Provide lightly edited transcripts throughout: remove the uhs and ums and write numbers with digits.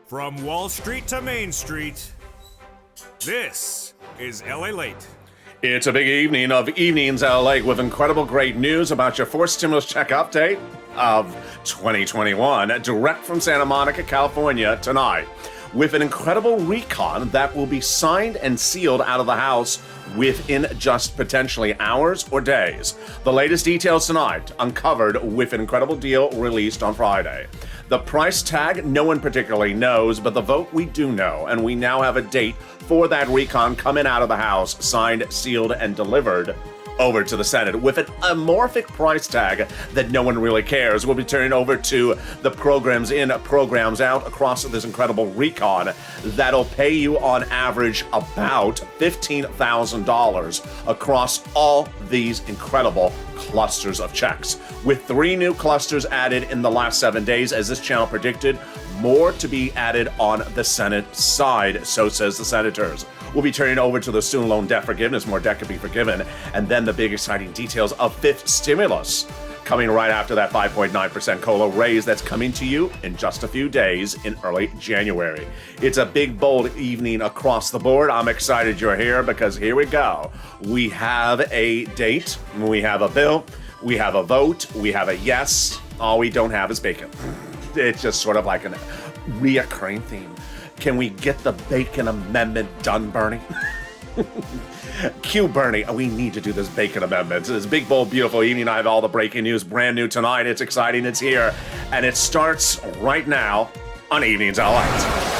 From Wall Street to Main Street, this is Lalate. It's a big evening of Evenings LA with incredible great news about your fourth stimulus check update of 2021, direct from Santa Monica, California tonight, with an incredible recon that will be signed and sealed out of the house within just potentially hours or days. The latest details tonight uncovered with an incredible deal released on Friday. The price tag, no one particularly knows, but the vote we do know, and we now have a date for that recon coming out of the House, signed, sealed, and delivered over to the Senate with an amorphic price tag that no one really cares. We'll be turning over to the programs in, programs out across this incredible recon that'll pay you on average about $15,000 across all these incredible clusters of checks. With 3 new clusters added in the last 7 days, as this channel predicted, more to be added on the Senate side, so says the senators. We'll be turning over to the student loan debt forgiveness, more debt could be forgiven, and then the big exciting details of fifth stimulus, coming right after that 5.9% COLA raise that's coming to you in just a few days in early January. It's a big, bold evening across the board. I'm excited you're here because here we go. We have a date, we have a bill, we have a vote, we have a yes. All we don't have is bacon. It's just sort of like a reoccurring theme. Can we get the bacon amendment done, Bernie? Cue Bernie. We need to do this bacon amendment. This big, bold, beautiful evening. I have all the breaking news, brand new tonight. It's exciting. It's here. And it starts right now on Evenings Lalate.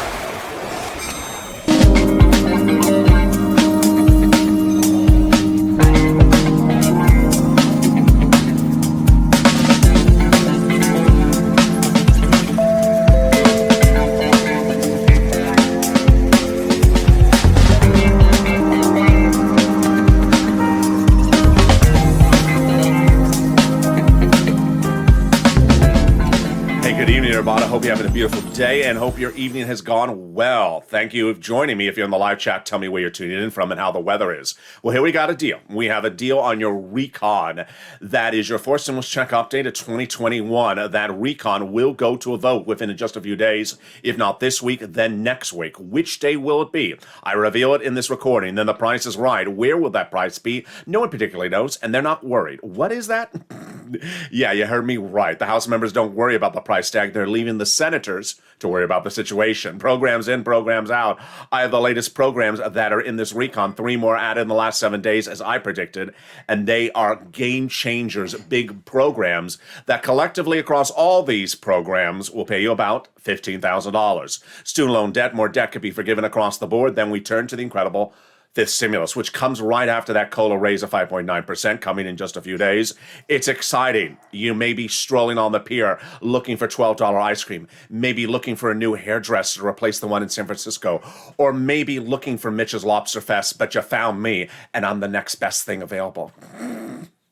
Hope you're having a beautiful day and hope your evening has gone well. Thank you for joining me. If you're in the live chat, tell me where you're tuning in from and how the weather is. Well, here we got a deal. We have a deal on your recon. That is your fourth stimulus check update of 2021. That recon will go to a vote within just a few days. If not this week, then next week. Which day will it be? I reveal it in this recording. Then the price is right. Where will that price be? No one particularly knows, and they're not worried. What is that? Yeah, you heard me right. The House members don't worry about the price tag. They're leaving the senators to worry about the situation. Programs in, programs out. I have the latest programs that are in this recon. 3 more added in the last 7 days, as I predicted, and they are game changers, big programs that collectively across all these programs will pay you about $15,000. Student loan debt, more debt could be forgiven across the board. Then we turn to the incredible fifth stimulus, which comes right after that COLA raise of 5.9% coming in just a few days. It's exciting. You may be strolling on the pier looking for $12 ice cream, maybe looking for a new hairdresser to replace the one in San Francisco, or maybe looking for Mitch's Lobster Fest, but you found me and I'm the next best thing available.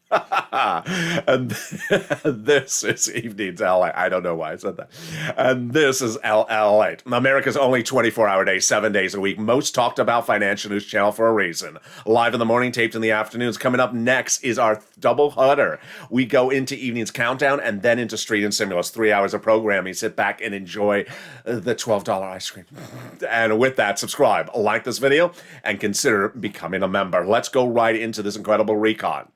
And this is Evenings LA. I don't know why I said that. And this is LA, America's only 24-hour day, 7 days a week. Most talked about financial news channel for a reason. Live in the morning, taped in the afternoons. Coming up next is our double header. We go into Evening's Countdown and then into Street and Stimulus. 3 hours of programming. Sit back and enjoy the $12 ice cream. And with that, subscribe, like this video, and consider becoming a member. Let's go right into this incredible recon.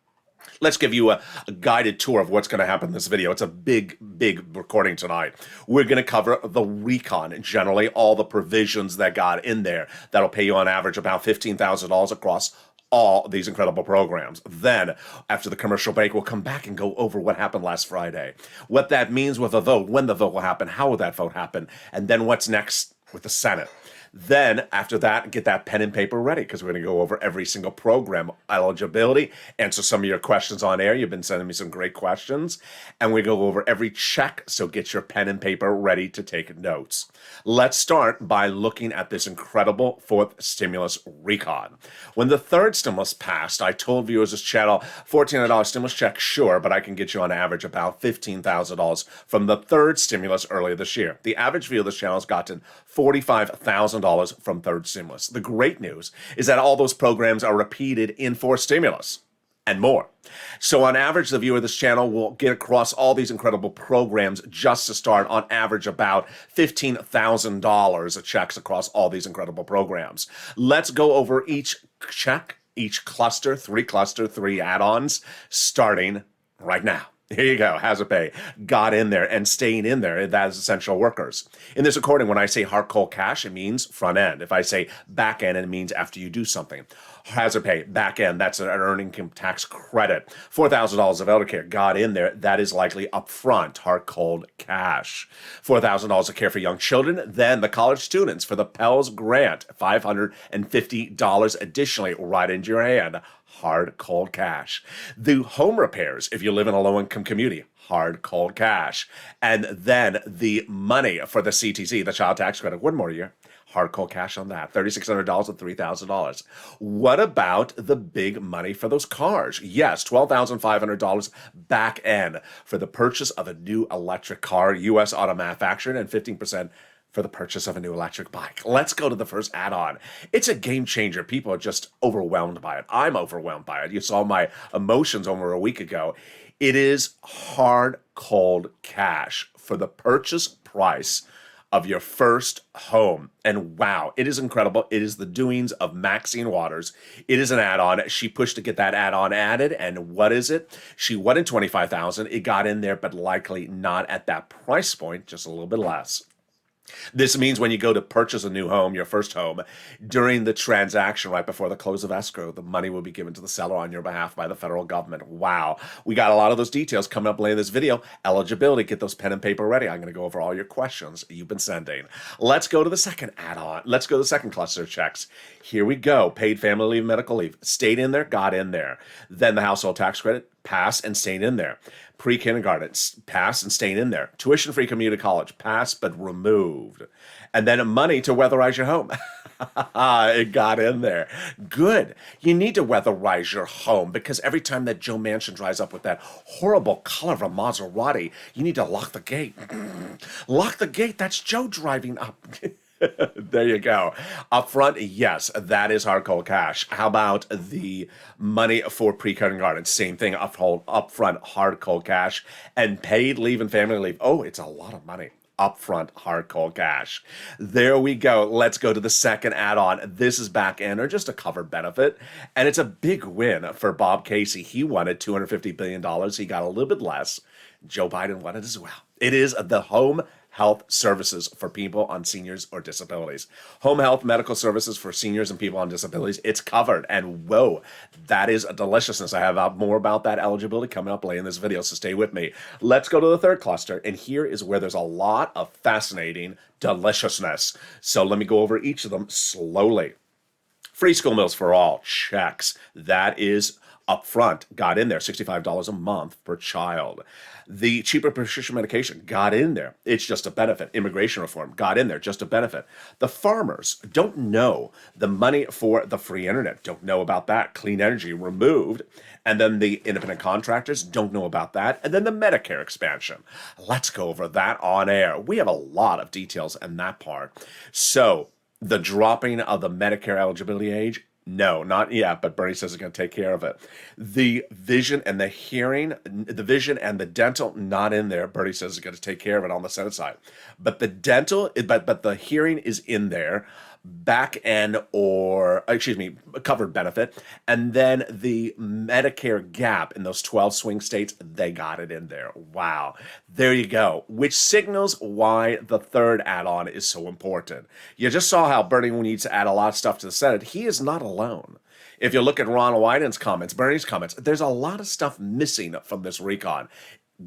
Let's give you a guided tour of what's going to happen in this video. It's a big, big recording tonight. We're going to cover the recon, generally all the provisions that got in there that'll pay you on average about $15,000 across all these incredible programs. Then, after the commercial break, we'll come back and go over what happened last Friday, what that means with a vote, when the vote will happen, how will that vote happen, and then what's next with the Senate. Then, after that, get that pen and paper ready because we're going to go over every single program eligibility, answer some of your questions on air. You've been sending me some great questions. And we go over every check, so get your pen and paper ready to take notes. Let's start by looking at this incredible fourth stimulus recon. When the third stimulus passed, I told viewers this channel, $1,400 stimulus check, sure, but I can get you on average about $15,000 from the third stimulus earlier this year. The average viewer of this channel has gotten $45,000 from third stimulus. The great news is that all those programs are repeated in fourth stimulus. and more. So on average, the viewer of this channel will get across all these incredible programs just to start on average about $15,000 of checks across all these incredible programs. Let's go over each check, each cluster, three add-ons, starting right now. Here you go. Hazard pay got in there and staying in there. That is essential workers. In this recording, when I say hard cold cash, it means front end. If I say back end, it means after you do something. Hazard pay, back end, that's an earned income tax credit. $4,000 of elder care got in there. That is likely upfront, hard cold cash. $4,000 of care for young children. Then the college students for the Pell's grant, $550 additionally right into your hand. Hard cold cash. The home repairs, if you live in a low-income community, hard cold cash. And then the money for the CTC, the child tax credit, one more year. Hard cold cash on that, $3,600 and $3,000. What about the big money for those cars? Yes, $12,500 back end for the purchase of a new electric car, U.S. auto manufactured, and 15% for the purchase of a new electric bike. Let's go to the first add-on. It's a game changer. People are just overwhelmed by it. I'm overwhelmed by it. You saw my emotions over a week ago. It is hard cold cash for the purchase price of your first home. And wow, it is incredible. It is the doings of Maxine Waters. It is an add-on. She pushed to get that add-on added. And what is it? She wanted $25,000. It got in there, but likely not at that price point, just a little bit less. This means when you go to purchase a new home, your first home, during the transaction right before the close of escrow, the money will be given to the seller on your behalf by the federal government. Wow. We got a lot of those details coming up later in this video. Eligibility, get those pen and paper ready. I'm going to go over all your questions you've been sending. Let's go to the second add-on. Let's go to the second cluster of checks. Here we go. Paid family leave, medical leave. Stayed in there, got in there. Then the household tax credit, pass and stayed in there. Pre-kindergarten, pass and staying in there. Tuition-free community college, pass but removed. And then money to weatherize your home. It got in there. Good. You need to weatherize your home because every time that Joe Manchin drives up with that horrible color of a Maserati, you need to lock the gate. Lock the gate. That's Joe driving up. There you go. Up front, yes, that is hard cold cash. How about the money for pre-kindergarten? Same thing, up front, hard cold cash. And paid leave and family leave. Oh, it's a lot of money. Upfront, hard cold cash. There we go. Let's go to the second add-on. This is back end or just a covered benefit. And it's a big win for Bob Casey. He wanted $250 billion. He got a little bit less. Joe Biden won it as well. It is the home health services for people on seniors or disabilities. Home health medical services for seniors and people on disabilities. It's covered. And whoa, that is a deliciousness. I have more about that eligibility coming up later in this video, so stay with me. Let's go to the third cluster. And here is where there's a lot of fascinating deliciousness. So let me go over each of them slowly. Free school meals for all, checks. That is upfront, got in there, $65 a month per child. The cheaper prescription medication got in there. It's just a benefit. Immigration reform got in there, just a benefit. The farmers don't know the money for the free internet, don't know about that. Clean energy removed. And then the independent contractors don't know about that. And then the Medicare expansion. Let's go over that on air. We have a lot of details in that part. So the dropping of the Medicare eligibility age, no, not yet, but Bernie says he's going to take care of it. The vision and the hearing, the vision and the dental, not in there. Bernie says he's going to take care of it on the Senate side. But the dental, but the hearing is in there. Back end covered benefit. And then the Medicare gap in those 12 swing states, they got it in there. Wow. There you go. Which signals why the third add-on is so important. You just saw how Bernie needs to add a lot of stuff to the Senate. He is not alone. If you look at Ronald Wyden's comments, Bernie's comments, there's a lot of stuff missing from this recon.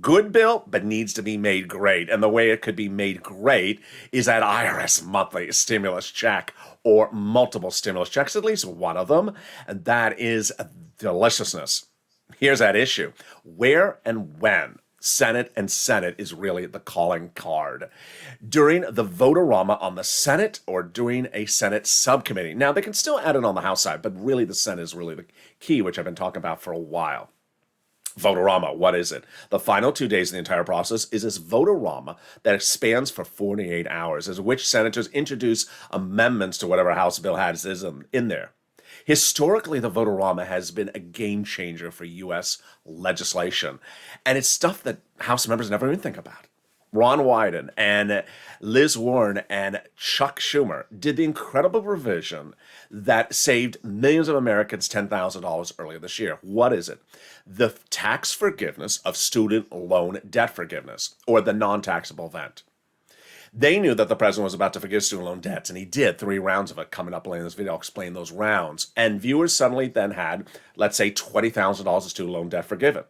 Good bill, but needs to be made great. And the way it could be made great is that IRS monthly stimulus check or multiple stimulus checks, at least one of them. And that is deliciousness. Here's that issue. Where and when? Senate is really the calling card. During the vote-a-rama on the Senate or during a Senate subcommittee. Now, they can still add it on the House side, but really the Senate is really the key, which I've been talking about for a while. Vote-a-rama, what is it? The final 2 days of the entire process is this vote-a-rama that spans for 48 hours, as which senators introduce amendments to whatever House bill has in there. Historically, the Votorama has been a game changer for U.S. legislation, and it's stuff that House members never even think about. Ron Wyden and Liz Warren and Chuck Schumer did the incredible revision that saved millions of Americans $10,000 earlier this year. What is it? The tax forgiveness of student loan debt forgiveness, or the non-taxable event. They knew that the president was about to forgive student loan debts, and he did 3 rounds of it. Coming up later in this video, I'll explain those rounds. And viewers suddenly then had, let's say, $20,000 of student loan debt forgiven.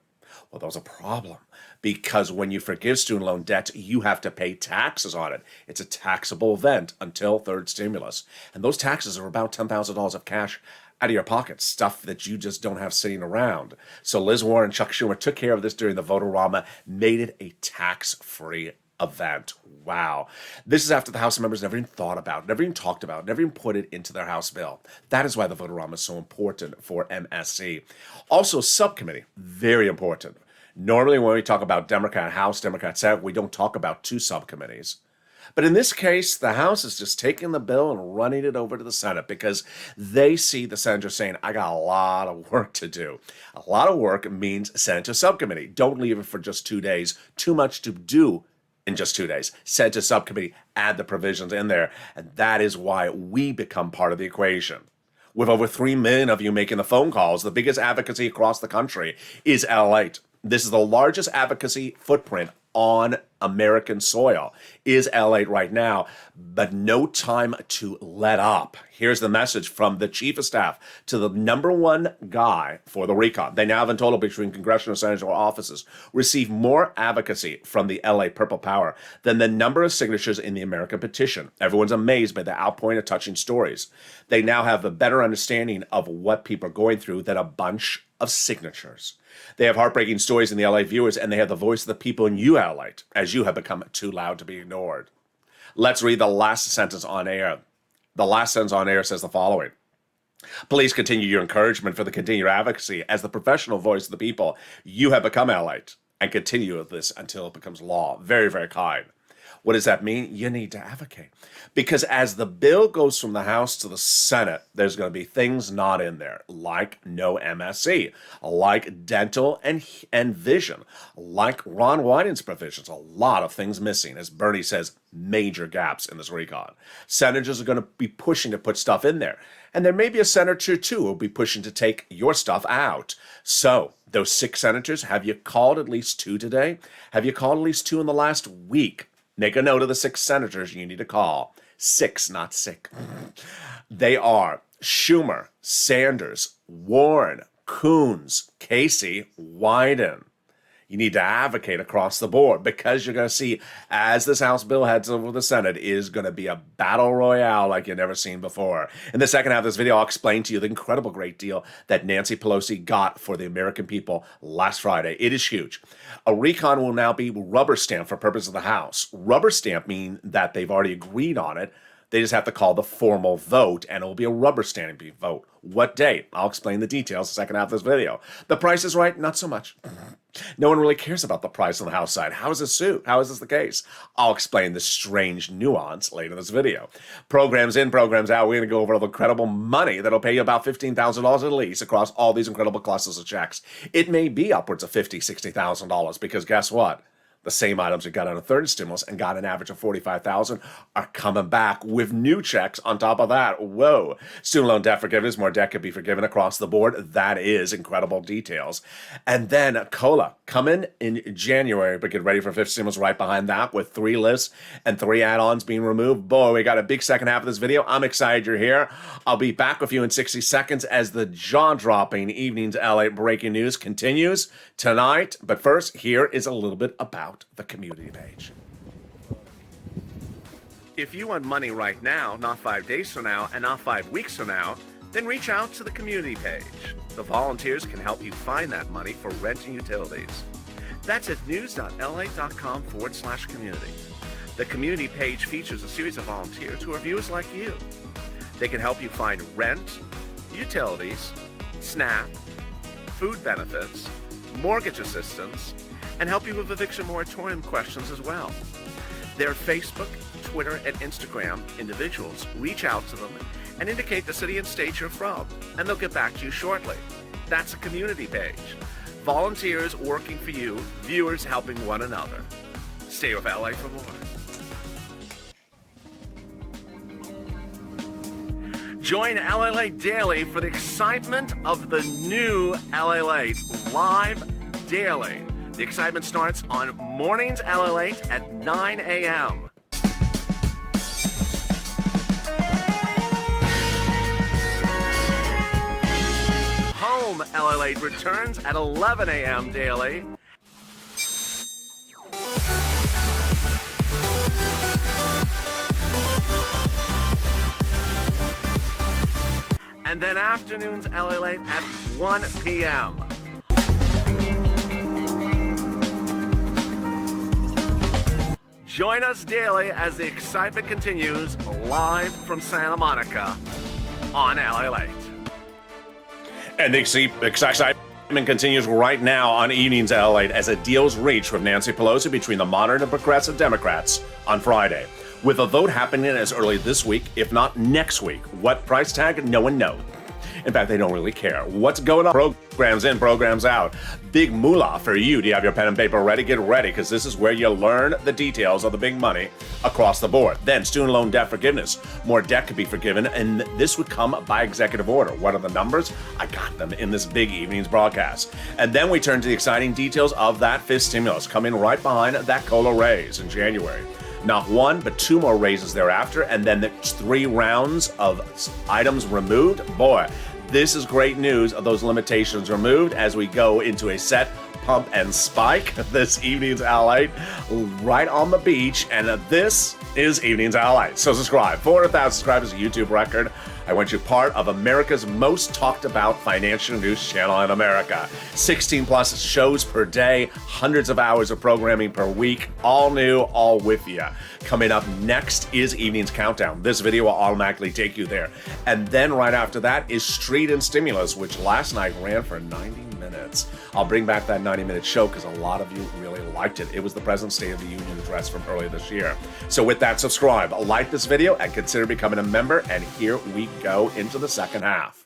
Well, that was a problem, because when you forgive student loan debt, you have to pay taxes on it. It's a taxable event until third stimulus. And those taxes are about $10,000 of cash out of your pocket, stuff that you just don't have sitting around. So Liz Warren and Chuck Schumer took care of this during the Votorama, made it a tax-free event. Wow. This is after the House members never even thought about it, never even talked about it, never even put it into their House bill. That is why the Votorama is so important for MSC. Also, subcommittee, very important. Normally, when we talk about Democrat House, Democrat Senate, we don't talk about 2 subcommittees. But in this case, the House is just taking the bill and running it over to the Senate because they see the senators saying, I got a lot of work to do. A lot of work means send it to subcommittee. Don't leave it for just 2 days. Too much to do in just 2 days. Send to subcommittee, add the provisions in there. And that is why we become part of the equation. With over 3 million of you making the phone calls, the biggest advocacy across the country is Lalate. This is the largest advocacy footprint on American soil, is Lalate right now, but no time to let up. Here's the message from the chief of staff to the #1 guy for the recon. They now have in total, between congressional and senatorial offices, received more advocacy from the LA Purple Power than the number of signatures in the American petition. Everyone's amazed by the outpouring of touching stories. They now have a better understanding of what people are going through than a bunch of signatures. They have heartbreaking stories in the LA viewers, and they have the voice of the people in you, Lalate, as you have become too loud to be ignored. Let's read the last sentence on air. The last sentence on air says the following. Please continue your encouragement for the continued advocacy as the professional voice of the people. You have become Lalate, and continue with this until it becomes law. Very, very kind. What does that mean? You need to advocate. Because as the bill goes from the House to the Senate, there's going to be things not in there, like no MSC, like dental and vision, like Ron Wyden's provisions, a lot of things missing. As Bernie says, major gaps in this recon. Senators are going to be pushing to put stuff in there. And there may be a senator, too, who will be pushing to take your stuff out. So, those 6 senators, have you called at least 2 today? Have you called at least 2 in the last week? Make a note of the 6 senators you need to call. 6, not sick. They are Schumer, Sanders, Warren, Coons, Casey, Wyden. You need to advocate across the board, because you're going to see, as this House bill heads over the Senate, is going to be a battle royale like you've never seen before. In the second half of this video, I'll explain to you the incredible great deal that Nancy Pelosi got for the American people last Friday. It is huge. A recon will now be rubber stamped for purpose of the House. Rubber stamp means that they've already agreed on it. They just have to call the formal vote, and it will be a rubber stamping vote. What date? I'll explain the details in the second half of this video. The price is right? Not so much. No one really cares about the price on the House side. How is this the case? I'll explain the strange nuance later in this video. Programs in, programs out. We're going to go over all the incredible money that'll pay you about $15,000 at least across all these incredible classes of checks. It may be upwards of $50,000, $60,000, because guess what? The same items that got on a third stimulus and got an average of $45,000 are coming back with new checks on top of that. Whoa. Student loan debt forgiveness, more debt could be forgiven across the board. That is incredible details. And then COLA, coming in January, but get ready for fifth stimulus right behind that with 3 lists and 3 add-ons being removed. Boy, we got a big second half of this video. I'm excited you're here. I'll be back with you in 60 seconds as the jaw-dropping Evening's LA breaking news continues tonight. But first, here is a little bit about the community page. If you want money right now, not 5 days from now, and not 5 weeks from now, then reach out to the community page. The volunteers can help you find that money for rent and utilities. That's at news.la.com/community. The community page features a series of volunteers who are viewers like you. They can help you find rent, utilities, SNAP, food benefits, mortgage assistance, and help you with eviction moratorium questions as well. Their Facebook, Twitter, and Instagram individuals reach out to them and indicate the city and state you're from, and they'll get back to you shortly. That's a community page. Volunteers working for you, viewers helping one another. Stay with LA for more. Join Lalate Daily for the excitement of the new Lalate live daily. The excitement starts on mornings Lalate at 9 a.m. Home Lalate returns at 11 a.m. daily. And then afternoons Lalate at 1 p.m. Join us daily as the excitement continues live from Santa Monica on Lalate. And the excitement continues right now on Evenings Lalate as a deal's reached with Nancy Pelosi between the moderate and progressive Democrats on Friday. With a vote happening as early this week, if not next week. What price tag? No one knows. In fact, they don't really care. What's going on? Programs in, programs out. Big moolah for you. Do you have your pen and paper ready? Get ready, because this is where you learn the details of the big money across the board. Then, student loan debt forgiveness. More debt could be forgiven, and this would come by executive order. What are the numbers? I got them in this big evening's broadcast. And then we turn to the exciting details of that fifth stimulus, coming right behind that COLA raise in January. Not one, but two more raises thereafter, and then the 3 rounds of items removed. Boy, this is great news of those limitations removed as we go into a set pump and spike this evening's Lalate right on the beach. And this is Evenings Lalate. So subscribe. 400,000 subscribers, a YouTube record. I want you part of America's most talked about financial news channel in America. 16 plus shows per day, hundreds of hours of programming per week, all new, all with you. Coming up next is Evening's Countdown. This video will automatically take you there. And then right after that is Street and Stimulus, which last night ran for 90 minutes. I'll bring back that 90-minute show because a lot of you really liked it. It was the President's State of the Union address from earlier this year. So with that, subscribe, like this video, and consider becoming a member. And here we go into the second half.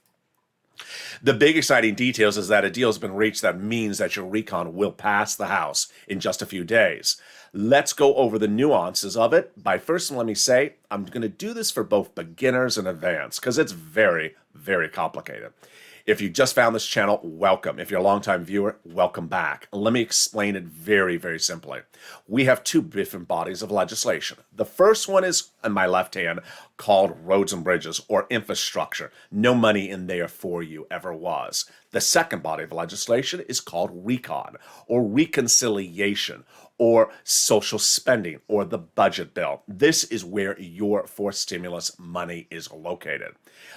The big exciting details is that a deal has been reached that means that your recon will pass the House in just a few days. Let's go over the nuances of it. By first, let me say, I'm going to do this for both beginners and advanced because it's very, very complicated. If you just found this channel, welcome. If you're a longtime viewer, welcome back. Let me explain it very, very simply. We have 2 different bodies of legislation. The first one is, on my left hand, called Roads and Bridges, or infrastructure. No money in there for you ever was. The second body of legislation is called Recon, or Reconciliation, or social spending, or the budget bill. This is where your forced stimulus money is located.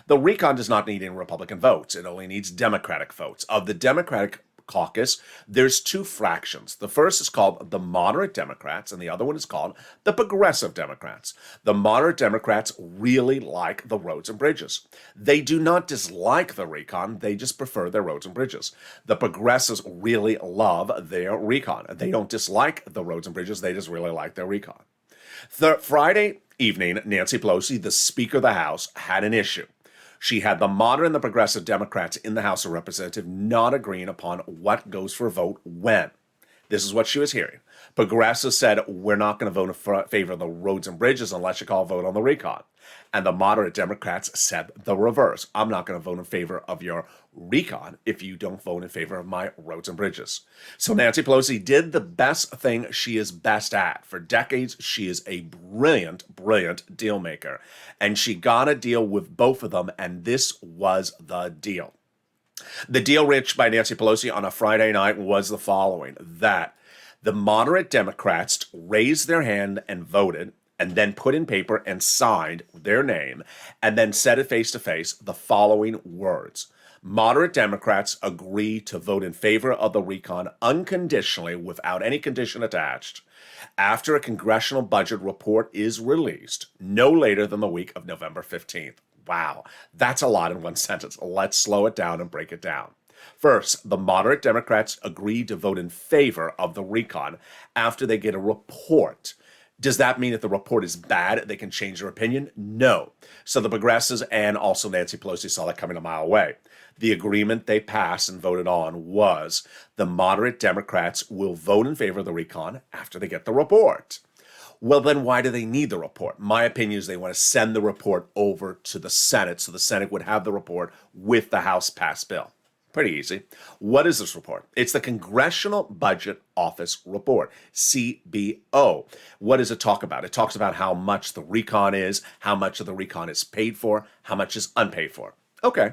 The Recon does not need any Republican votes. It only needs Democratic votes. Of the Democratic caucus, there's 2 fractions. The first is called the moderate Democrats, and the other one is called the progressive Democrats. The moderate Democrats really like the roads and bridges. They do not dislike the recon, they just prefer their roads and bridges. The progressives really love their recon. They don't dislike the roads and bridges, they just really like their recon. Friday evening, Nancy Pelosi, the Speaker of the House, had an issue. She had the moderate and the progressive Democrats in the House of Representatives not agreeing upon what goes for a vote when. This is what she was hearing. Progressives said, we're not going to vote in favor of the roads and bridges unless you call a vote on the recon. And the moderate Democrats said the reverse. I'm not going to vote in favor of your recon if you don't vote in favor of my roads and bridges. So Nancy Pelosi did the best thing she is best at. For decades, she is a brilliant, brilliant deal maker. And she got a deal with both of them, and this was the deal. The deal reached by Nancy Pelosi on a Friday night was the following, that the moderate Democrats raised their hand and voted, and then put in paper and signed their name, and then said it face to face the following words. Moderate Democrats agree to vote in favor of the recon unconditionally without any condition attached after a congressional budget report is released no later than the week of November 15th. Wow, that's a lot in one sentence. Let's slow it down and break it down. First, the moderate Democrats agreed to vote in favor of the recon after they get a report Does that mean if the report is bad, they can change their opinion? No. So the progressives and also Nancy Pelosi saw that coming a mile away. The agreement they passed and voted on was the moderate Democrats will vote in favor of the recon after they get the report. Well, then why do they need the report? My opinion is they want to send the report over to the Senate so the Senate would have the report with the House passed bill. Pretty easy. What is this report? It's the Congressional Budget Office Report, CBO. What does it talk about? It talks about how much the recon is, how much of the recon is paid for, how much is unpaid for. Okay.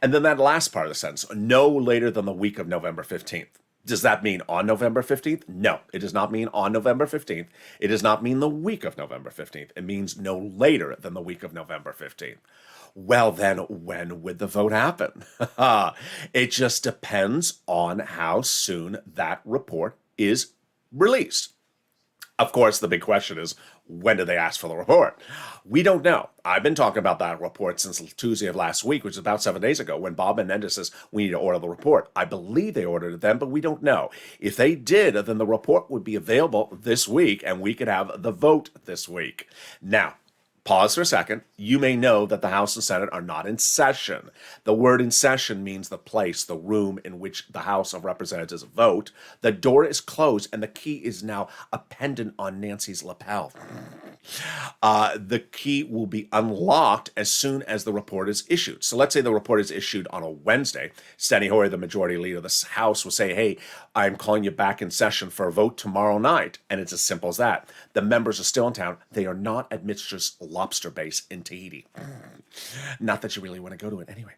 And then that last part of the sentence, no later than the week of November 15th. Does that mean on November 15th? No, it does not mean on November 15th. It does not mean the week of November 15th. It means no later than the week of November 15th. Well, then when would the vote happen? It just depends on how soon that report is released. Of course, the big question is, when do they ask for the report? We don't know. I've been talking about that report since Tuesday of last week, which is about 7 days ago, when Bob Menendez says we need to order the report. I believe they ordered it then, but we don't know. If they did, then the report would be available this week, and we could have the vote this week. Now, pause for a second. You may know that the House and Senate are not in session. The word in session means the place, the room in which the House of Representatives vote. The door is closed and the key is now a pendant on Nancy's lapel. The key will be unlocked as soon as the report is issued. So let's say the report is issued on a Wednesday. Steny Hoyer, the majority leader of the House, will say, hey, I'm calling you back in session for a vote tomorrow night. And it's as simple as that. The members are still in town. They are not at Mistress Lobster Base in Tahiti. Not that you really want to go to it anyway.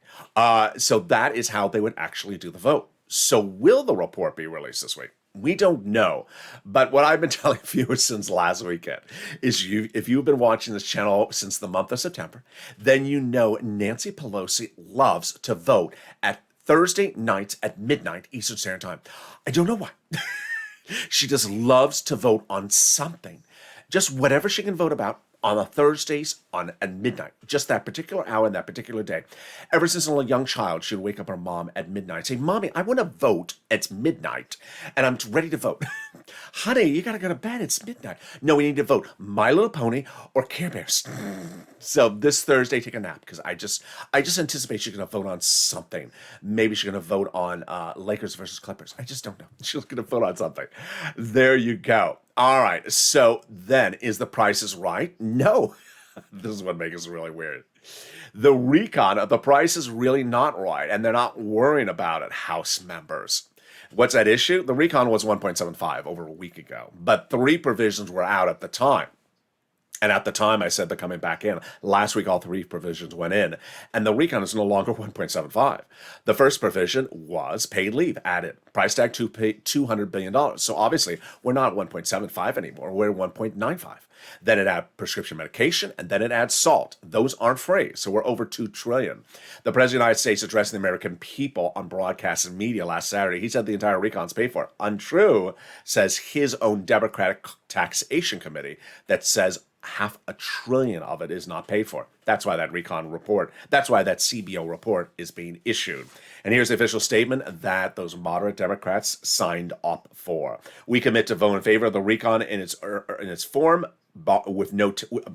So that is how they would actually do the vote. So will the report be released this week? We don't know. But what I've been telling viewers since last weekend is if you've been watching this channel since the month of September, then you know Nancy Pelosi loves to vote at Thursday nights at midnight Eastern Standard Time. I don't know why. She just loves to vote on something. Just whatever she can vote about on the Thursdays at midnight, just that particular hour and that particular day. Ever since a young child, she would wake up her mom at midnight and say, Mommy, I want to vote. It's midnight and I'm ready to vote. Honey, you got to go to bed. It's midnight. No, we need to vote My Little Pony or Care Bears. So this Thursday, take a nap because I just anticipate she's going to vote on something. Maybe she's going to vote on Lakers versus Clippers. I just don't know. She's going to vote on something. There you go. All right. So then, is the Price is Right? No. This is what makes it really weird. The recon, the price is really not right, and they're not worrying about it, House members. What's at issue? The recon was 1.75 over a week ago, but 3 provisions were out at the time. And at the time, I said they're coming back in. Last week, all 3 provisions went in, and the recon is no longer 1.75. The first provision was paid leave added. Price tag $200 billion. So obviously, we're not 1.75 anymore. We're 1.95. Then it adds prescription medication, and then it adds salt. Those aren't free, so we're over $2 trillion. The President of the United States addressing the American people on broadcast and media last Saturday, he said the entire recon's paid for. Untrue, says his own Democratic Taxation Committee that says $500 billion of it is not paid for. That's why that recon report, that's why that CBO report is being issued. And here's the official statement that those moderate Democrats signed up for. We commit to vote in favor of the recon in its form, with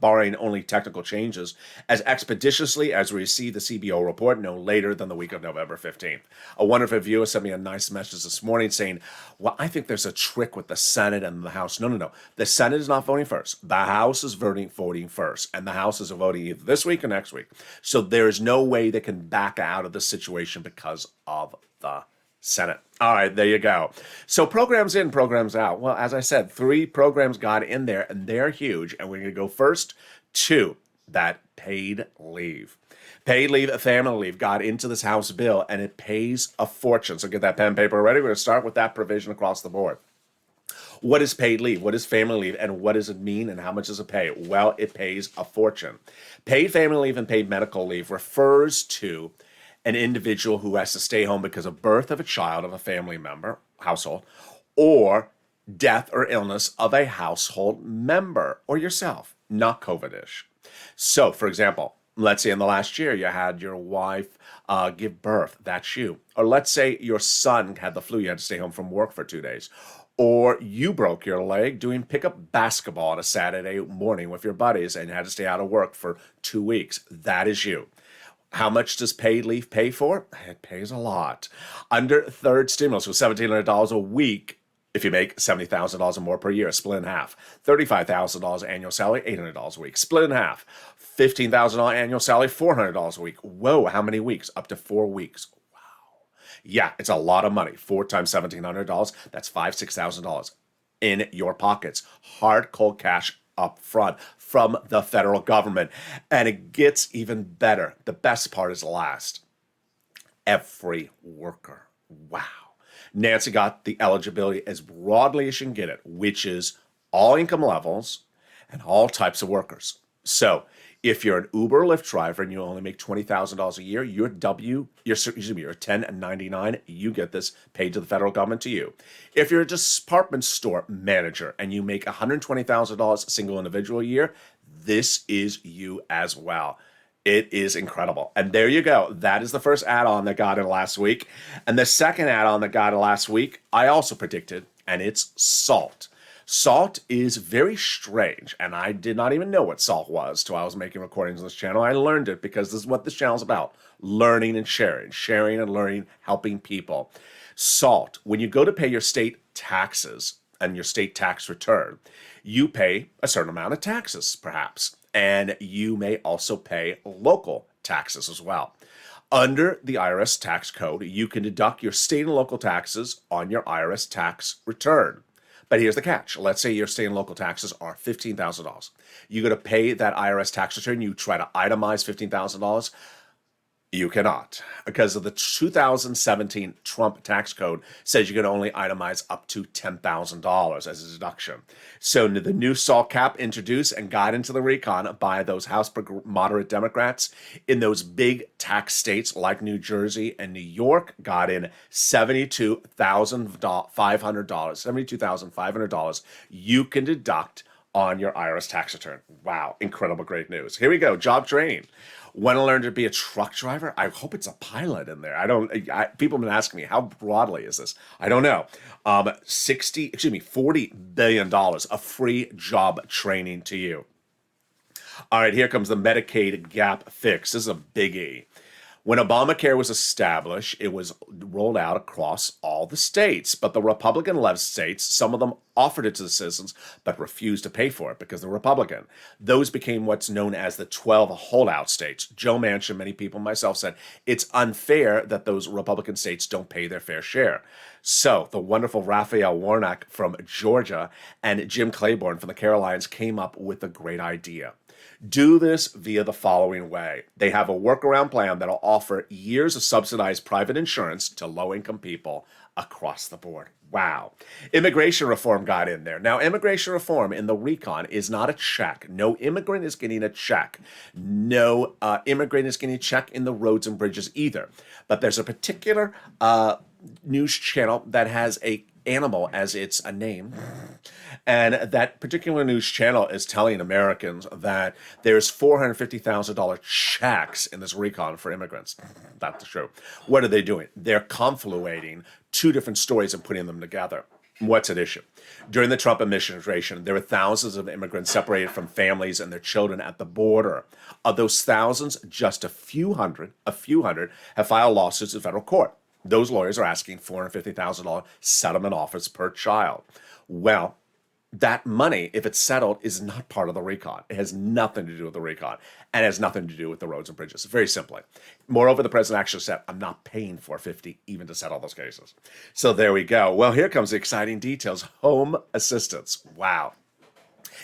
barring only technical changes, as expeditiously as we receive the CBO report no later than the week of November 15th. A wonderful viewer sent me a nice message this morning saying, well, I think there's a trick with the Senate and the House. No. The Senate is not voting first. The House is voting first, and the House is voting either this week or next week. So there is no way they can back out of the situation because of the Senate. All right, there you go. So programs in, programs out. Well, as I said, 3 programs got in there, and they're huge. And we're going to go first to that paid leave. Paid leave, family leave got into this House bill, and it pays a fortune. So get that pen and paper ready. We're going to start with that provision across the board. What is paid leave? What is family leave? And what does it mean? And how much does it pay? Well, it pays a fortune. Paid family leave and paid medical leave refers to an individual who has to stay home because of birth of a child of a family member, household, or death or illness of a household member or yourself, not COVID-ish. So, for example, let's say in the last year you had your wife give birth, that's you. Or let's say your son had the flu, you had to stay home from work for 2 days. or you broke your leg doing pickup basketball on a Saturday morning with your buddies and had to stay out of work for 2 weeks. That is you. How much does paid leave pay for? It pays a lot. Under third stimulus with $1,700 a week, if you make $70,000 or more per year, split in half. $35,000 annual salary, $800 a week, split in half. $15,000 annual salary, $400 a week. Whoa, how many weeks? Up to 4 weeks. Yeah, it's a lot of money. 4 times $1,700, that's $6,000 in your pockets. Hard, cold cash up front from the federal government. And it gets even better. The best part is last. Every worker. Wow. Nancy got the eligibility as broadly as you can get it, which is all income levels and all types of workers. So if you're an Uber or Lyft driver and you only make $20,000 a year, you're a 1099, you get this paid to the federal government to you. If you're a department store manager and you make $120,000 single individual a year, this is you as well. It is incredible. And there you go. That is the first add-on that got in last week. And the second add-on that got in last week, I also predicted, and it's salt. Salt is very strange, and I did not even know what salt was till I was making recordings on this channel. I learned it because this is what this channel is about, learning and sharing and learning, helping people. Salt, when you go to pay your state taxes and your state tax return, you pay a certain amount of taxes, perhaps, and you may also pay local taxes as well. Under the IRS tax code, you can deduct your state and local taxes on your IRS tax return. But here's the catch. Let's say your state and local taxes are $15,000. You're going to pay that IRS tax return. You try to itemize $15,000. You cannot, because of the 2017 Trump tax code says you can only itemize up to $10,000 as a deduction. So the new SALT cap introduced and got into the recon by those House moderate Democrats in those big tax states like New Jersey and New York got in $72,500 you can deduct on your IRS tax return. Wow, incredible, great news. Here we go, job training. Want to learn to be a truck driver? I hope it's a pilot in there. People have been asking me, how broadly is this? I don't know. $40 billion of free job training to you. All right, here comes the Medicaid gap fix. This is a biggie. When Obamacare was established, it was rolled out across all the states, but the Republican-led states, some of them offered it to the citizens, but refused to pay for it because they're Republican. Those became what's known as the 12 holdout states. Joe Manchin, many people, myself, said it's unfair that those Republican states don't pay their fair share. So the wonderful Raphael Warnock from Georgia and Jim Claiborne from the Carolinas came up with a great idea. Do this via the following way. They have a workaround plan that'll offer years of subsidized private insurance to low-income people across the board. Wow. Immigration reform got in there. Now, immigration reform in the recon is not a check. No immigrant is getting a check. No immigrant is getting a check in the roads and bridges either. But there's a particular news channel that has a animal as its a name. And that particular news channel is telling Americans that there's $450,000 checks in this recon for immigrants. That's true. What are they doing? They're confluating two different stories and putting them together. What's at issue? During the Trump administration, there were thousands of immigrants separated from families and their children at the border. Of those thousands, just a few hundred have filed lawsuits in federal court. Those lawyers are asking $450,000 settlement offers per child. Well, that money, if it's settled, is not part of the recon. It has nothing to do with the recon and has nothing to do with the roads and bridges, very simply. Moreover, the president actually said, I'm not paying $450 even to settle those cases. So there we go. Well, here comes the exciting details. Home assistance. Wow.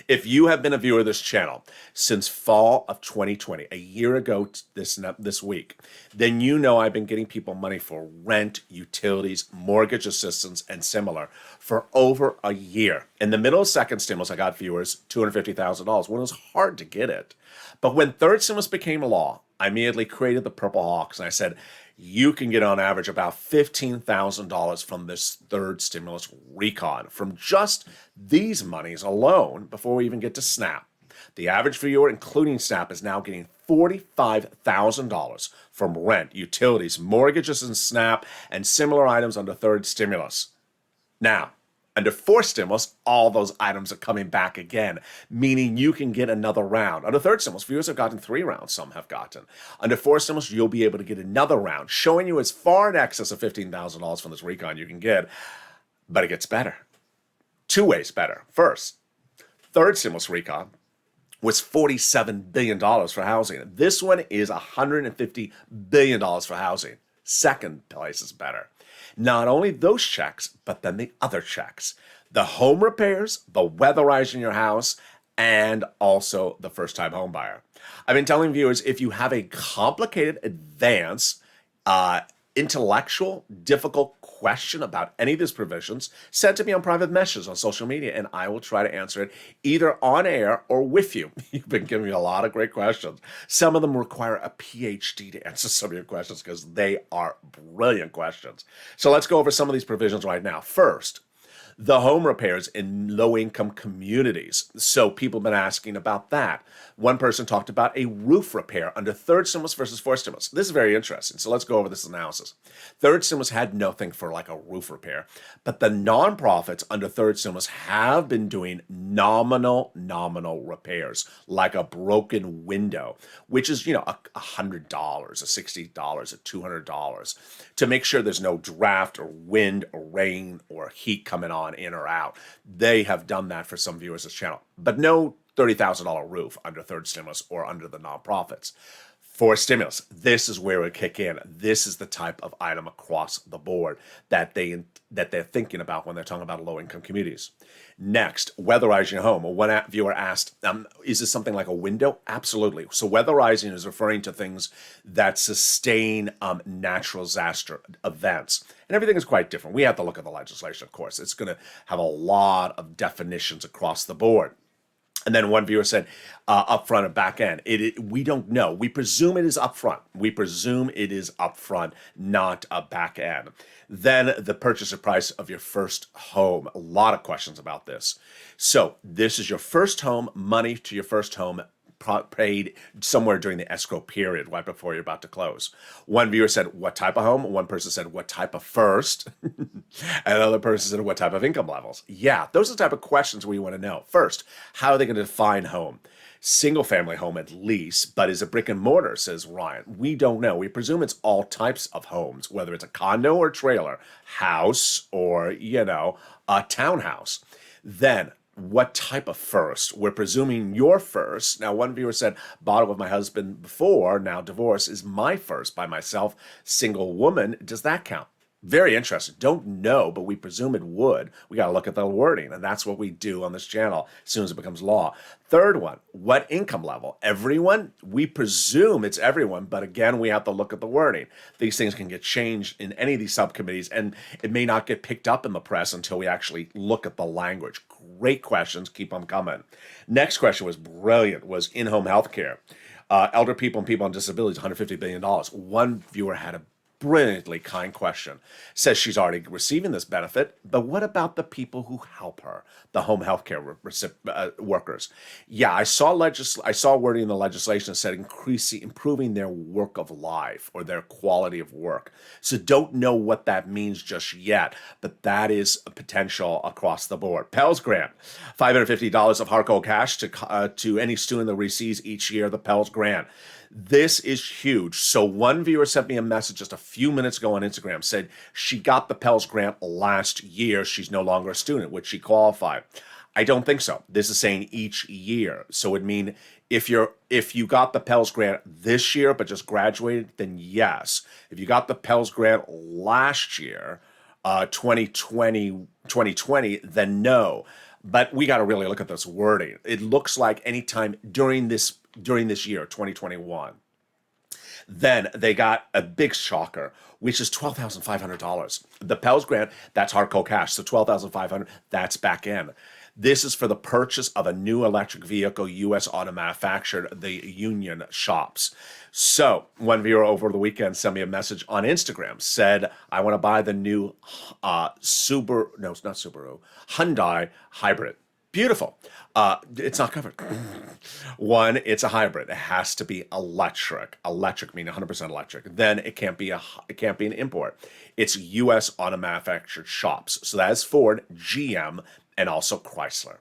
If you have been a viewer of this channel since fall of 2020, a year ago this week, then you know I've been getting people money for rent, utilities, mortgage assistance, and similar for over a year. In the middle of second stimulus, I got viewers $250,000 when it was hard to get it. But when third stimulus became law, I immediately created the Purple Hawks, and I said, you can get on average about $15,000 from this third stimulus recon from just these monies alone before we even get to SNAP. The average viewer, including SNAP, is now getting $45,000 from rent, utilities, mortgages, and SNAP, and similar items under third stimulus. Now, Under fourth stimulus, all those items are coming back again, meaning you can get another round. Under third stimulus, viewers have gotten 3 rounds, some have gotten. Under fourth stimulus, you'll be able to get another round, showing you as far in excess of $15,000 from this recon you can get, but it gets better. 2 ways better. First, third stimulus recon was $47 billion for housing. This one is $150 billion for housing. Second place is better. Not only those checks, but then the other checks. The home repairs, the weatherizing your house, and also the first-time home buyer. I've been telling viewers, if you have a complicated, advanced, intellectual, difficult question about any of these provisions, send it to me on private messages on social media, and I will try to answer it either on air or with you. You've been giving me a lot of great questions. Some of them require a PhD to answer some of your questions because they are brilliant questions. So let's go over some of these provisions right now. First, the home repairs in low-income communities. So people have been asking about that. One person talked about a roof repair under third stimulus versus fourth stimulus. This is very interesting. So let's go over this analysis. Third stimulus had nothing for like a roof repair, but the nonprofits under third stimulus have been doing nominal repairs, like a broken window, which is, $100, $60, $200, to make sure there's no draft or wind or rain or heat coming on in or out. They have done that for some viewers of this channel, but no $30,000 roof under third stimulus or under the nonprofits. Fourth stimulus, this is where it would kick in. This is the type of item across the board that they're thinking about when they're talking about low-income communities. Next, weatherizing your home. One viewer asked, is this something like a window? Absolutely. So weatherizing is referring to things that sustain natural disaster events. And everything is quite different. We have to look at the legislation, of course. It's going to have a lot of definitions across the board. And then one viewer said, upfront and back end. We don't know. We presume it is upfront. We presume it is upfront, not a back end. Then the purchase price of your first home. A lot of questions about this. So this is your first home, money to your first home, paid somewhere during the escrow period, right before you're about to close. One viewer said, what type of home? One person said, what type of first? And another person said, what type of income levels? Yeah, those are the type of questions we want to know. First, how are they going to define home? Single family home at least, but is it brick and mortar, says Ryan. We don't know. We presume it's all types of homes, whether it's a condo or trailer, house or, a townhouse. Then, what type of first? We're presuming your first. Now, one viewer said, bought it with my husband before, now divorce is my first by myself, single woman. Does that count? Very interesting. Don't know, but we presume it would. We got to look at the wording, and that's what we do on this channel as soon as it becomes law. Third one, what income level? Everyone? We presume it's everyone, but again, we have to look at the wording. These things can get changed in any of these subcommittees, and it may not get picked up in the press until we actually look at the language. Great questions. Keep them coming. Next question was brilliant, was in-home health care. Elder people and people on disabilities, $150 billion. One viewer had a brilliantly kind question. Says she's already receiving this benefit, but what about the people who help her, the home health care workers? Yeah, I saw wording in the legislation that said improving their work of life or their quality of work. So don't know what that means just yet, but that is a potential across the board. Pell's Grant, $550 of hard cold cash to any student that receives each year the Pell's Grant. This is huge. So one viewer sent me a message just a few minutes ago on Instagram, said she got the Pell's Grant last year. She's no longer a student. Would she qualify? I don't think so. This is saying each year. So it would mean if you got the Pell's Grant this year but just graduated, then yes. If you got the Pell's Grant last year, 2020, then no. But we got to really look at this wording. It looks like anytime during this year, 2021. Then they got a big shocker, which is $12,500. The Pell's Grant, that's hard cold cash. So $12,500, that's back in. This is for the purchase of a new electric vehicle, U.S. auto manufactured, the union shops. So one viewer over the weekend sent me a message on Instagram, said, I want to buy the new Hyundai hybrid. Beautiful. It's not covered. One, it's a hybrid. It has to be electric. Electric meaning 100% electric. Then it can't be an import. It's U.S. auto manufactured shops. So that is Ford, GM, and also Chrysler.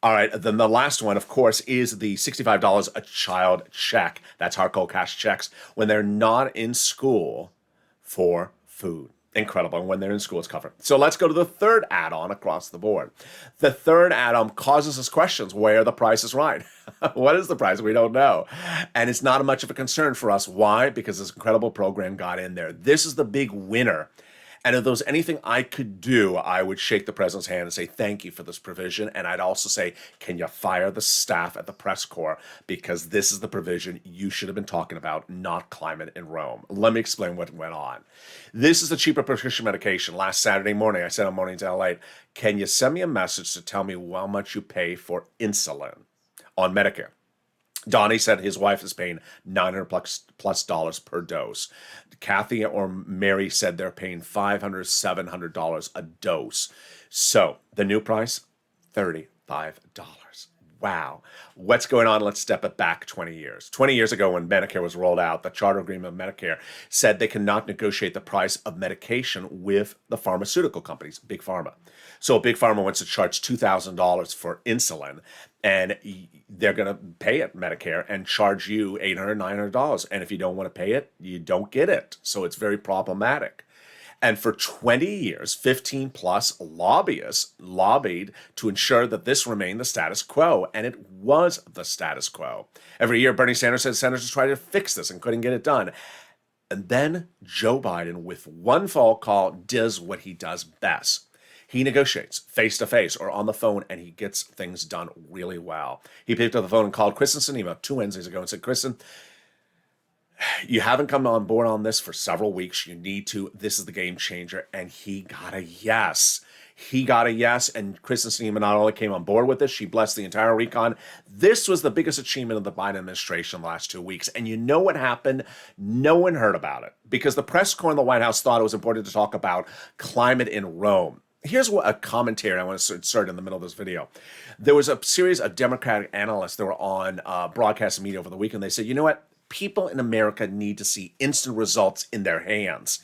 All right, then the last one, of course, is the $65 a child check. That's hard cold cash checks when they're not in school for food. Incredible. And when they're in school, it's covered. So let's go to the third add-on across the board. The third add-on causes us questions. Where the price is right. What is the price? We don't know. And it's not much of a concern for us. Why? Because this incredible program got in there. This is the big winner. And if there was anything I could do, I would shake the president's hand and say, thank you for this provision. And I'd also say, can you fire the staff at the press corps? Because this is the provision you should have been talking about, not climate in Rome. Let me explain what went on. This is the cheaper prescription medication. Last Saturday morning, I said on Morning to Lalate, can you send me a message to tell me how much you pay for insulin on Medicare? Donnie said his wife is paying $900+ per dose. Kathy or Mary said they're paying $500, $700 a dose. So the new price, $35. Wow. What's going on? Let's step it back 20 years. 20 years ago when Medicare was rolled out, the charter agreement of Medicare said they cannot negotiate the price of medication with the pharmaceutical companies, Big Pharma. So Big Pharma wants to charge $2,000 for insulin, and they're going to pay it, Medicare, and charge you $800, $900. And if you don't want to pay it, you don't get it. So it's very problematic. And for 20 years, 15 plus lobbyists lobbied to ensure that this remained the status quo. And it was the status quo. Every year, Bernie Sanders said senators tried to fix this and couldn't get it done. And then Joe Biden, with one phone call, does what he does best. He negotiates face-to-face or on the phone, and he gets things done really well. He picked up the phone and called Kristen Sinema 2 Wednesdays ago and said, Kristen, you haven't come on board on this for several weeks. You need to. This is the game changer. And he got a yes. He got a yes. And Kristen Sinema not only came on board with this, she blessed the entire recon. This was the biggest achievement of the Biden administration the last 2 weeks. And you know what happened? No one heard about it because the press corps in the White House thought it was important to talk about climate in Rome. Here's what a commentary I want to insert in the middle of this video. There was a series of Democratic analysts that were on broadcast media over the weekend. They said, you know what? People in America need to see instant results in their hands.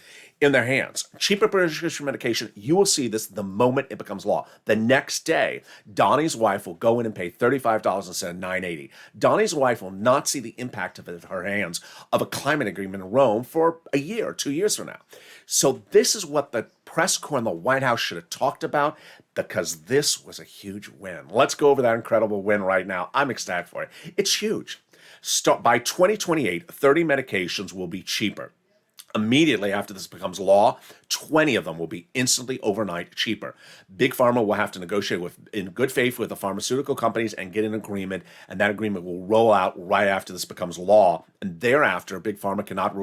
Cheaper prescription medication, you will see this the moment it becomes law. The next day, Donnie's wife will go in and pay $35 instead of $980. Donnie's wife will not see the impact of it in her hands of a climate agreement in Rome for a year or 2 years from now. So this is what the press corps in the White House should have talked about because this was a huge win. Let's go over that incredible win right now. I'm ecstatic for it. It's huge. By 2028, 30 medications will be cheaper. Immediately after this becomes law, 20 of them will be instantly overnight cheaper. Big Pharma will have to negotiate in good faith with the pharmaceutical companies and get an agreement, and that agreement will roll out right after this becomes law. And thereafter, Big Pharma cannot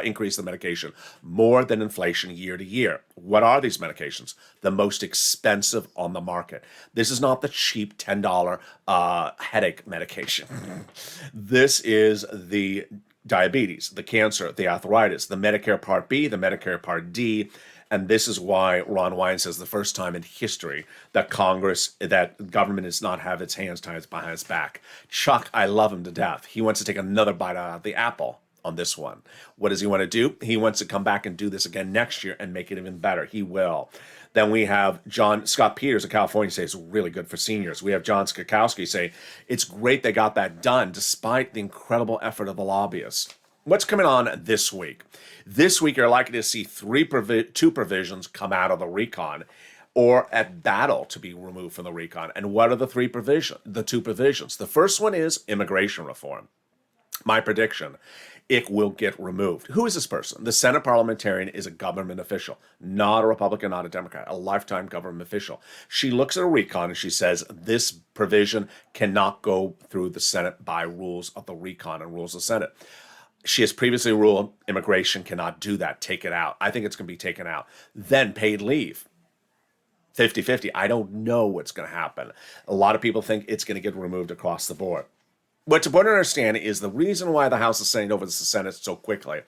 increase the medication more than inflation year to year. What are these medications? The most expensive on the market. This is not the cheap $10 headache medication. This is the diabetes, the cancer, the arthritis, the Medicare Part B, the Medicare Part D. And this is why Ron Wyden says the first time in history that government does not have its hands tied behind its back. Chuck, I love him to death. He wants to take another bite out of the apple on this one. What does he want to do? He wants to come back and do this again next year and make it even better. He will. Then we have Scott Peters of California say it's really good for seniors. We have John Skakowski say it's great they got that done despite the incredible effort of the lobbyists. What's coming on this week? This week you're likely to see two provisions come out of the recon or at battle to be removed from the recon. And what are the two provisions? The first one is immigration reform. My prediction, it will get removed. Who is this person? The Senate parliamentarian is a government official, not a Republican, not a Democrat, a lifetime government official. She looks at a recon and she says, this provision cannot go through the Senate by rules of the recon and rules of the Senate. She has previously ruled immigration cannot do that. Take it out. I think it's going to be taken out. Then paid leave. 50-50. I don't know what's going to happen. A lot of people think it's going to get removed across the board. What's important to understand is the reason why the House is sending over to the Senate so quickly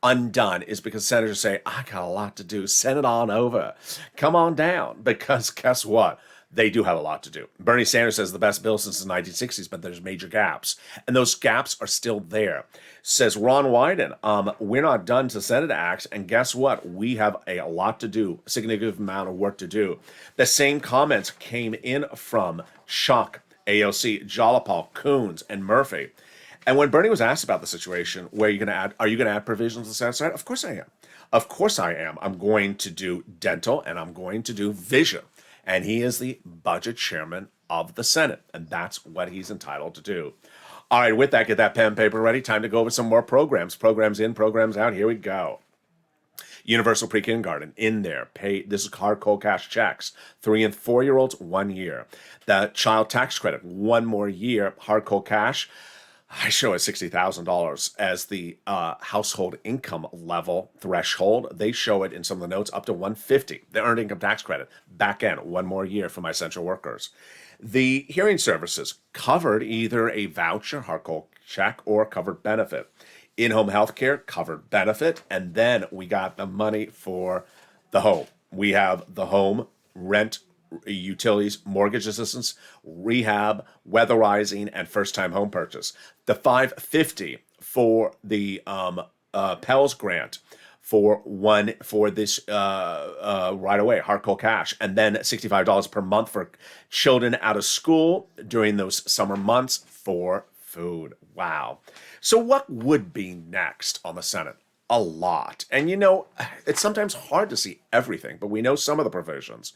undone is because senators say, I got a lot to do. Send it on over. Come on down. Because guess what? They do have a lot to do. Bernie Sanders says the best bill since the 1960s, but there's major gaps. And those gaps are still there. Says Ron Wyden, we're not done to Senate acts. And guess what? We have a lot to do, a significant amount of work to do. The same comments came in from Chuck, AOC, Jolapal, Coons, and Murphy. And when Bernie was asked about the situation, are you going to add provisions to the Senate side? Of course I am. Of course I am. I'm going to do dental and I'm going to do vision. And he is the budget chairman of the Senate. And that's what he's entitled to do. All right, with that, get that pen and paper ready. Time to go over some more programs. Programs in, programs out. Here we go. Universal pre-kindergarten in there. This is hard cold cash checks. 3 and 4 year olds, 1 year. The child tax credit, 1 more year. Hard cold cash. I show it $60,000 as the household income level threshold. They show it in some of the notes up to $150,000. The earned income tax credit, back end, 1 more year for my essential workers. The hearing services covered either a voucher, hard cold check, or covered benefit. In-home healthcare, covered benefit, and then we got the money for the home. We have the home, rent, utilities, mortgage assistance, rehab, weatherizing, and first-time home purchase. The $550 for the Pell's grant for this right away, hard cold cash, and then $65 per month for children out of school during those summer months for food. Wow. So what would be next on the Senate? A lot. And it's sometimes hard to see everything, but we know some of the provisions.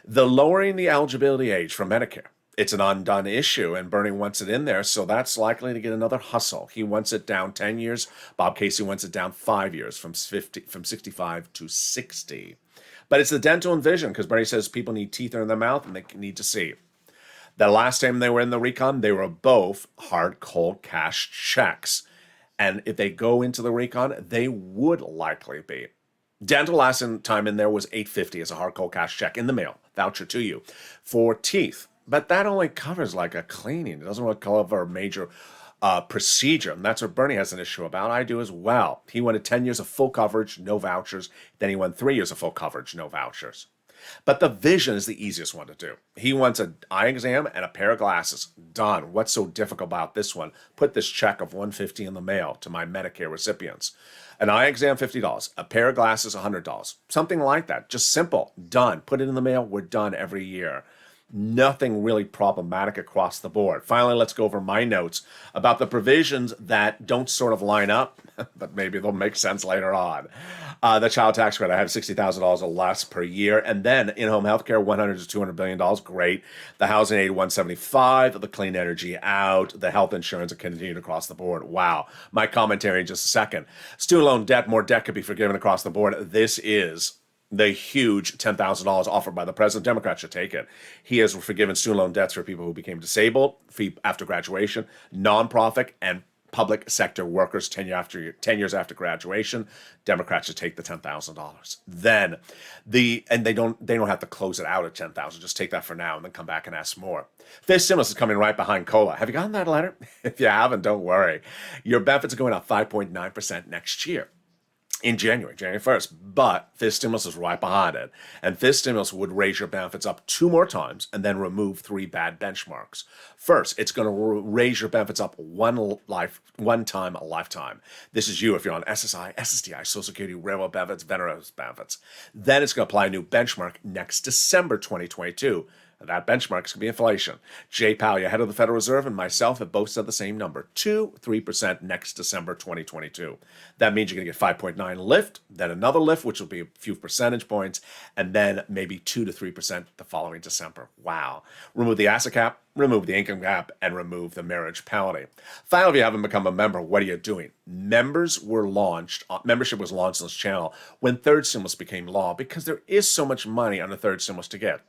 The lowering the eligibility age for Medicare. It's an undone issue, and Bernie wants it in there, so that's likely to get another hustle. He wants it down 10 years. Bob Casey wants it down 5 years, from 65 to 60. But it's the dental and vision, because Bernie says people need teeth in their mouth and they need to see. The last time they were in the recon, they were both hard, cold cash checks. And if they go into the recon, they would likely be. Dental last time in there was $850 as a hard cold cash check in the mail, voucher to you for teeth. But that only covers like a cleaning. It doesn't really cover a major procedure. And that's what Bernie has an issue about. I do as well. He wanted 10 years of full coverage, no vouchers. Then he won 3 years of full coverage, no vouchers. But the vision is the easiest one to do. He wants an eye exam and a pair of glasses. Done. What's so difficult about this one? Put this check of $150 in the mail to my Medicare recipients. An eye exam, $50. A pair of glasses, $100. Something like that. Just simple. Done. Put it in the mail. We're done every year. Nothing really problematic across the board. Finally, let's go over my notes about the provisions that don't sort of line up, but maybe they'll make sense later on. The child tax credit, I have $60,000 or less per year. And then in-home healthcare, $100 to $200 billion. Great. The housing aid, $175. The clean energy out. The health insurance continued across the board. Wow. My commentary in just a second. Student loan debt, more debt could be forgiven across the board. This is the huge $10,000 offered by the president. Democrats should take it. He has forgiven student loan debts for people who became disabled after graduation, nonprofit and public sector workers 10 years after graduation. Democrats should take the $10,000. Then they don't have to close it out at $10,000. Just take that for now and then come back and ask more. This stimulus is coming right behind COLA. Have you gotten that letter? If you haven't, don't worry. Your benefits are going up 5.9% next year. In January 1st, but this stimulus is right behind it. And this stimulus would raise your benefits up 2 more times and then remove 3 bad benchmarks. First, it's going to raise your benefits up one time a lifetime. This is you if you're on SSI, SSDI, Social Security, railroad benefits, veterans benefits. Then it's going to apply a new benchmark next December 2022. That benchmark is going to be inflation. Jay Powell, your head of the Federal Reserve, and myself have both said the same number, 3% next December 2022. That means you're going to get 5.9 lift, then another lift, which will be a few percentage points, and then maybe 2 to 3% the following December. Wow. Remove the asset cap, remove the income cap, and remove the marriage penalty. Finally, if you haven't become a member, what are you doing? Membership was launched on this channel when third stimulus became law because there is so much money on the third stimulus to get.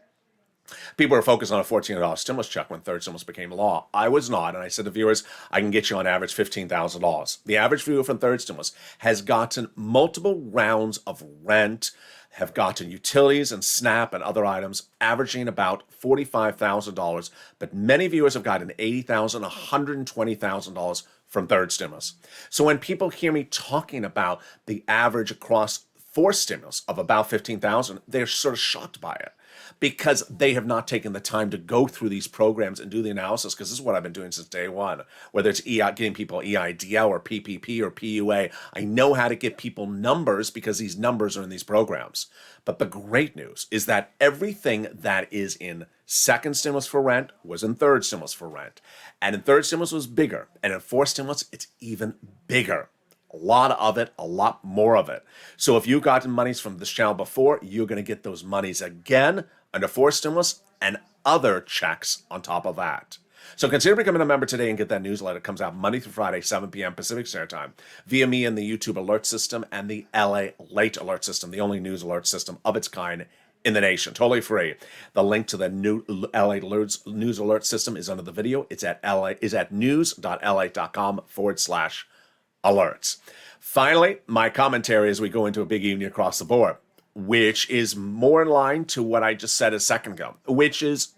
People were focused on a $1,400 stimulus check when third stimulus became law. I was not, and I said to viewers, I can get you on average $15,000. The average viewer from third stimulus has gotten multiple rounds of rent, have gotten utilities and SNAP and other items, averaging about $45,000, but many viewers have gotten $80,000, $120,000 from third stimulus. So when people hear me talking about the average across 4 stimulus of about $15,000, they're sort of shocked by it. because they have not taken the time to go through these programs and do the analysis, because this is what I've been doing since day one. Whether it's getting people EIDL or PPP or PUA, I know how to get people numbers because these numbers are in these programs. But the great news is that everything that is in second stimulus for rent was in third stimulus for rent. And in third stimulus was bigger. And in fourth stimulus, it's even bigger. A lot of it, a lot more of it. So if you've gotten monies from this channel before, you're going to get those monies again under fourth stimulus and other checks on top of that. So consider becoming a member today and get that newsletter. It comes out Monday through Friday, 7 p.m. Pacific Standard Time, via me and the YouTube alert system and the Lalate alert system, the only news alert system of its kind in the nation, totally free. The link to the new LA alerts, news alert system is under the video. It's at news.la.com/alerts. Finally, my commentary as we go into a big evening across the board, which is more in line to what I just said a second ago, which is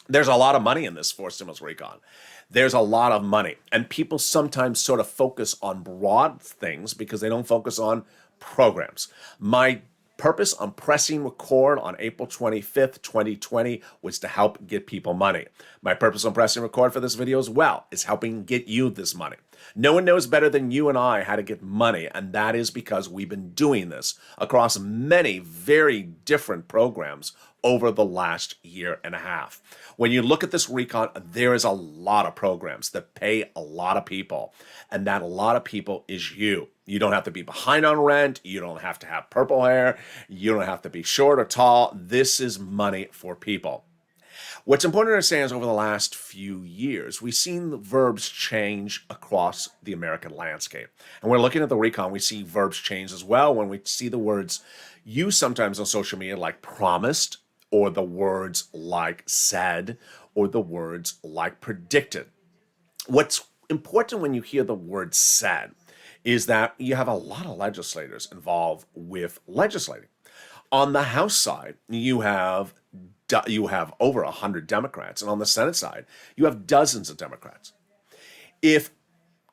there's a lot of money in this fourth stimulus recon. There's a lot of money. And people sometimes sort of focus on broad things because they don't focus on programs. My purpose on pressing record on April 25th, 2020 was to help get people money. My purpose on pressing record for this video as well is helping get you this money. No one knows better than you and I how to get money, and that is because we've been doing this across many very different programs over the last year and a half. When you look at this recon, there is a lot of programs that pay a lot of people, and that a lot of people is you. You don't have to be behind on rent. You don't have to have purple hair. You don't have to be short or tall. This is money for people. What's important to understand is over the last few years, we've seen the verbs change across the American landscape. And we're looking at the recon, we see verbs change as well when we see the words used sometimes on social media like promised, or the words like said, or the words like predicted. What's important when you hear the word said is that you have a lot of legislators involved with legislating. On the House side, you have over 100 Democrats, and on the Senate side, you have dozens of Democrats. If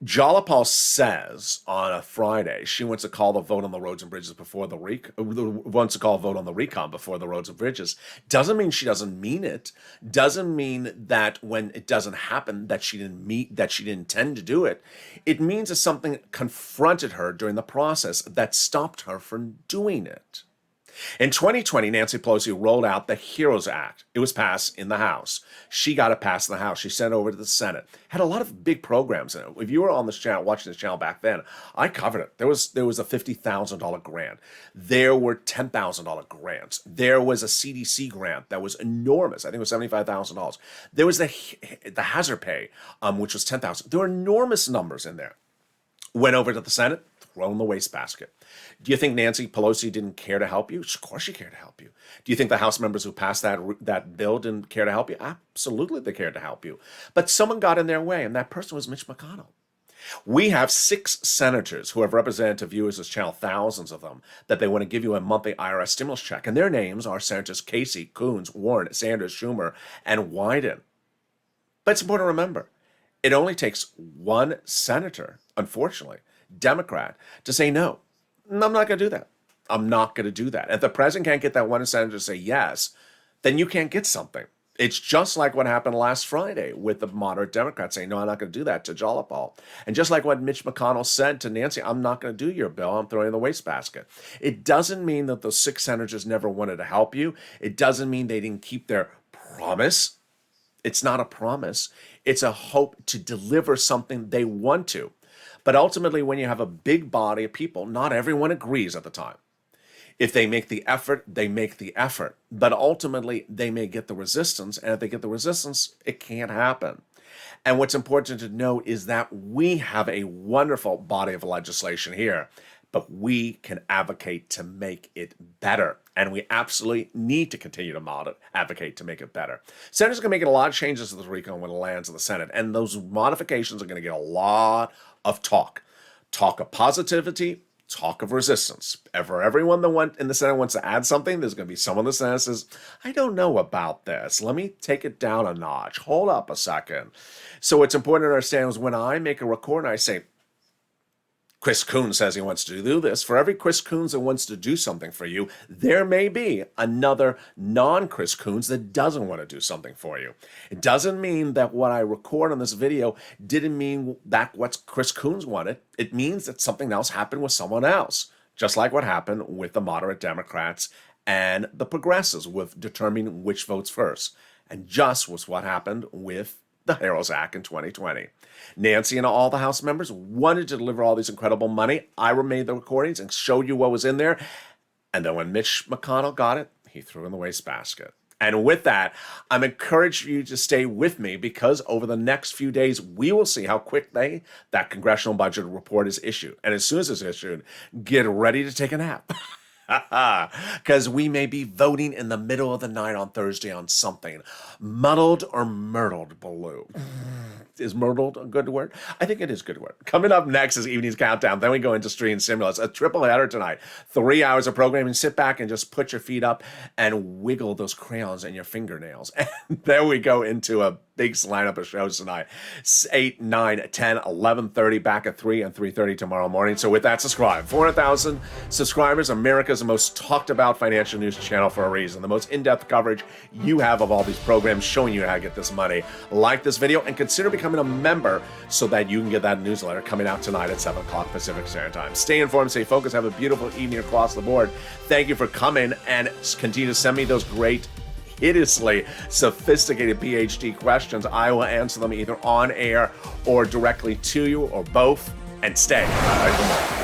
Jalapal says on a Friday she wants to call the vote on the roads and bridges before the wants to call a vote on the recon before the roads and bridges, doesn't mean she doesn't mean it. Doesn't mean that when it doesn't happen that she didn't intend to do it. It means that something confronted her during the process that stopped her from doing it. In 2020, Nancy Pelosi rolled out the HEROES Act. It was passed in the House. She got it passed in the House. She sent it over to the Senate. Had a lot of big programs in it. If you were on this channel, watching this channel back then, I covered it. There was a $50,000 grant. There were $10,000 grants. There was a CDC grant that was enormous. I think it was $75,000. There was the hazard pay, which was $10,000. There were enormous numbers in there. Went over to the Senate, thrown in the wastebasket. Do you think Nancy Pelosi didn't care to help you? Of course she cared to help you. Do you think the House members who passed that bill didn't care to help you? Absolutely they cared to help you. But someone got in their way, and that person was Mitch McConnell. We have 6 senators who have represented to viewers this channel, thousands of them, that they want to give you a monthly IRS stimulus check. And their names are Senators Casey, Coons, Warren, Sanders, Schumer, and Wyden. But it's important to remember, it only takes one senator, unfortunately, Democrat, to say no. I'm not going to do that. I'm not going to do that. If the president can't get that one senator to say yes, then you can't get something. It's just like what happened last Friday with the moderate Democrats saying, no, I'm not going to do that to Jalapal. And just like what Mitch McConnell said to Nancy, I'm not going to do your bill. I'm throwing it in the wastebasket. It doesn't mean that those 6 senators never wanted to help you. It doesn't mean they didn't keep their promise. It's not a promise. It's a hope to deliver something they want to. But ultimately, when you have a big body of people, not everyone agrees at the time. If they make the effort, they make the effort. But ultimately, they may get the resistance. And if they get the resistance, it can't happen. And what's important to note is that we have a wonderful body of legislation here, but we can advocate to make it better. And we absolutely need to continue to advocate to make it better. Senators are going to make a lot of changes to the recon when it lands in the Senate. And those modifications are going to get a lot of talk of positivity, talk of resistance. For everyone that in the Senate wants to add something, there's going to be someone in the Senate that says, I don't know about this. Let me take it down a notch. Hold up a second. So what's important to understand is when I make a record and I say, Chris Coons says he wants to do this. For every Chris Coons that wants to do something for you, there may be another non-Chris Coons that doesn't want to do something for you. It doesn't mean that what I record on this video didn't mean that what Chris Coons wanted. It means that something else happened with someone else, just like what happened with the moderate Democrats and the progressives with determining which votes first. And just was what happened with the HEROES Act in 2020. Nancy and all the House members wanted to deliver all these incredible money. I made the recordings and showed you what was in there. And then when Mitch McConnell got it, he threw it in the wastebasket. And with that, I'm encouraging you to stay with me because over the next few days, we will see how quickly that congressional budget report is issued. And as soon as it's issued, get ready to take a nap. Because we may be voting in the middle of the night on Thursday on something. Muddled or myrtled blue. Is myrtled a good word? I think it is a good word. Coming up next is Evening's Countdown. Then we go into Street and Stimulus. A triple header tonight. 3 hours of programming. Sit back and just put your feet up and wiggle those crayons in your fingernails. And then we go into a big lineup of shows tonight. 8, 9, 10, 11:30, back at 3 and 3:30 tomorrow morning. So with that, subscribe. 400,000 subscribers. America's most talked about financial news channel for a reason. The most in-depth coverage you have of all these programs showing you how to get this money. Like this video and consider becoming a member so that you can get that newsletter coming out tonight at 7 o'clock Pacific Standard Time. Stay informed, stay focused, have a beautiful evening across the board. Thank you for coming and continue to send me those great, hideously sophisticated PhD questions. I will answer them either on air or directly to you or both. And stay right for more.